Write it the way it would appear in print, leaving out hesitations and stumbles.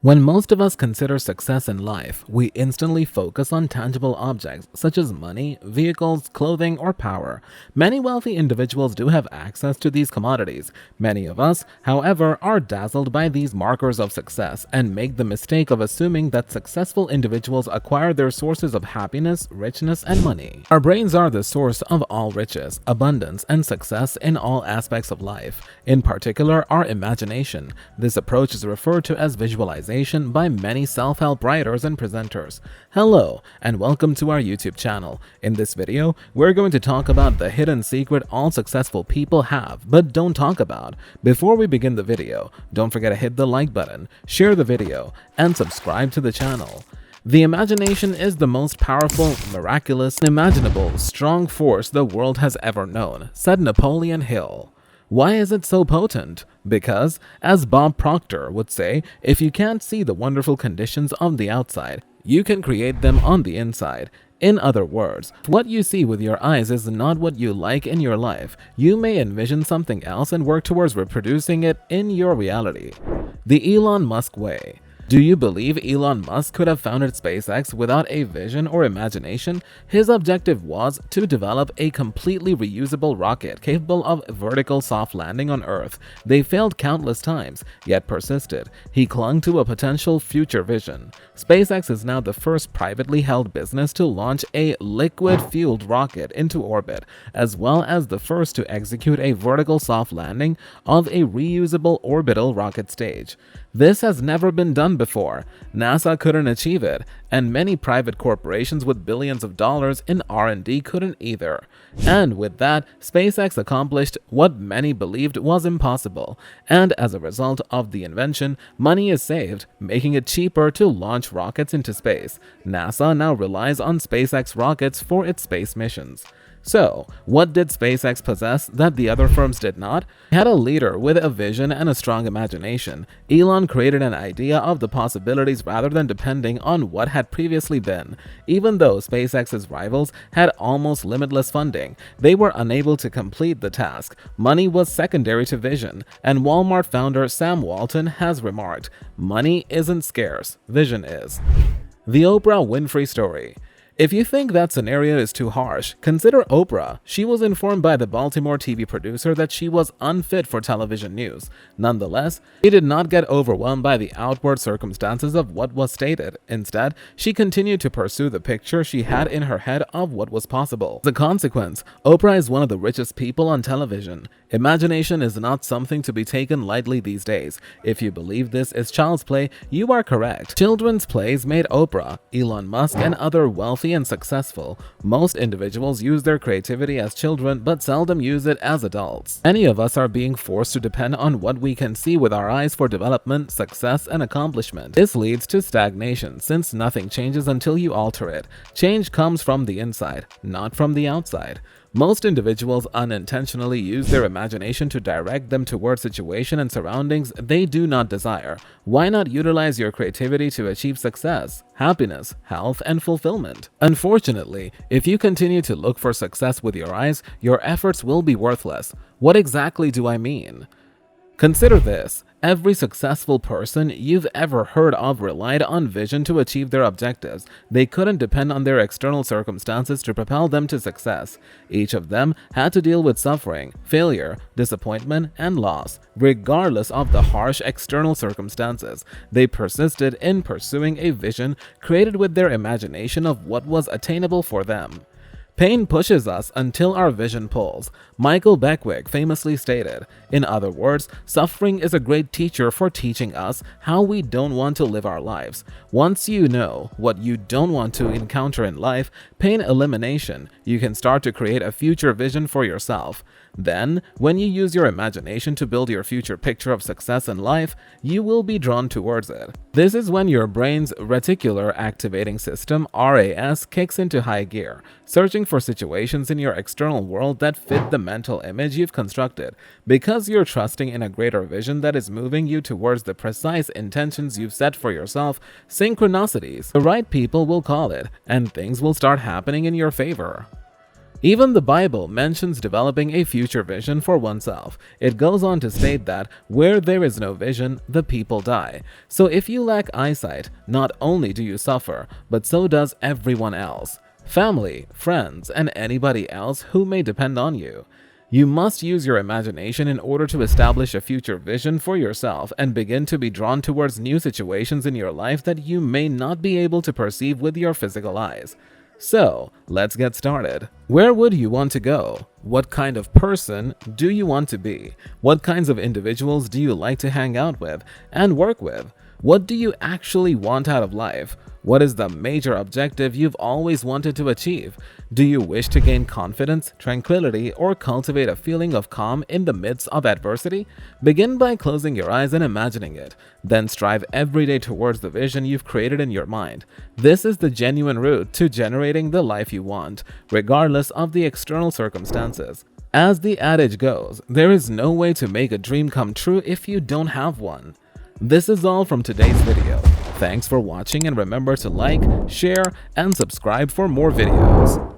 When most of us consider success in life, we instantly focus on tangible objects such as money, vehicles, clothing, or power. Many wealthy individuals do have access to these commodities. Many of us, however, are dazzled by these markers of success and make the mistake of assuming that successful individuals acquire their sources of happiness, richness, and money. Our brains are the source of all riches, abundance, and success in all aspects of life, in particular our imagination. This approach is referred to as visualization by many self-help writers and presenters. Hello, and welcome to our YouTube channel. In this video, we're going to talk about the hidden secret all successful people have but don't talk about. Before we begin the video, don't forget to hit the like button, share the video, and subscribe to the channel. The imagination is the most powerful, miraculous, unimaginable, strong force the world has ever known, said Napoleon Hill. Why is it so potent? Because, as Bob Proctor would say, if you can't see the wonderful conditions on the outside, you can create them on the inside. In other words, what you see with your eyes is not what you like in your life. You may envision something else and work towards reproducing it in your reality. The Elon Musk Way. Do you believe Elon Musk could have founded SpaceX without a vision or imagination? His objective was to develop a completely reusable rocket capable of vertical soft landing on Earth. They failed countless times, yet persisted. He clung to a potential future vision. SpaceX is now the first privately held business to launch a liquid-fueled rocket into orbit, as well as the first to execute a vertical soft landing of a reusable orbital rocket stage. This has never been done before. NASA couldn't achieve it, and many private corporations with billions of dollars in R&D couldn't either. And with that, SpaceX accomplished what many believed was impossible. And as a result of the invention, money is saved, making it cheaper to launch rockets into space. NASA now relies on SpaceX rockets for its space missions. So, what did SpaceX possess that the other firms did not? It had a leader with a vision and a strong imagination. Elon created an idea of the possibilities rather than depending on what had previously been. Even though SpaceX's rivals had almost limitless funding, they were unable to complete the task. Money was secondary to vision, and Walmart founder Sam Walton has remarked, "Money isn't scarce, vision is." The Oprah Winfrey Story. If you think that scenario is too harsh, consider Oprah. She was informed by the Baltimore TV producer that she was unfit for television news. Nonetheless, she did not get overwhelmed by the outward circumstances of what was stated. Instead, she continued to pursue the picture she had in her head of what was possible. As a consequence, Oprah is one of the richest people on television. Imagination is not something to be taken lightly these days. If you believe this is child's play, you are correct. Children's plays made Oprah, Elon Musk, and other wealthy and successful. Most individuals use their creativity as children but seldom use it as adults. Many of us are being forced to depend on what we can see with our eyes for development, success, and accomplishment. This leads to stagnation since nothing changes until you alter it. Change comes from the inside, not from the outside. Most individuals unintentionally use their imagination to direct them toward situations and surroundings they do not desire. Why not utilize your creativity to achieve success, happiness, health, and fulfillment? Unfortunately, if you continue to look for success with your eyes, your efforts will be worthless. What exactly do I mean? Consider this. Every successful person you've ever heard of relied on vision to achieve their objectives. They couldn't depend on their external circumstances to propel them to success. Each of them had to deal with suffering, failure, disappointment, and loss. Regardless of the harsh external circumstances, they persisted in pursuing a vision created with their imagination of what was attainable for them. Pain pushes us until our vision pulls, Michael Beckwith famously stated. In other words, suffering is a great teacher for teaching us how we don't want to live our lives. Once you know what you don't want to encounter in life, pain elimination, you can start to create a future vision for yourself. Then, when you use your imagination to build your future picture of success in life, you will be drawn towards it. This is when your brain's reticular activating system (RAS) kicks into high gear, searching for situations in your external world that fit the mental image you've constructed. Because you're trusting in a greater vision that is moving you towards the precise intentions you've set for yourself, synchronicities, the right people will call it, and things will start happening in your favor. Even the Bible mentions developing a future vision for oneself. It goes on to state that where there is no vision, the people die. So if you lack eyesight, not only do you suffer, but so does everyone else. Family, friends, and anybody else who may depend on you. You must use your imagination in order to establish a future vision for yourself and begin to be drawn towards new situations in your life that you may not be able to perceive with your physical eyes. So, let's get started. Where would you want to go? What kind of person do you want to be? What kinds of individuals do you like to hang out with and work with? What do you actually want out of life? What is the major objective you've always wanted to achieve? Do you wish to gain confidence, tranquility, or cultivate a feeling of calm in the midst of adversity? Begin by closing your eyes and imagining it. Then strive every day towards the vision you've created in your mind. This is the genuine route to generating the life you want, regardless of the external circumstances. As the adage goes, there is no way to make a dream come true if you don't have one. This is all from today's video. Thanks for watching and remember to like, share, and subscribe for more videos.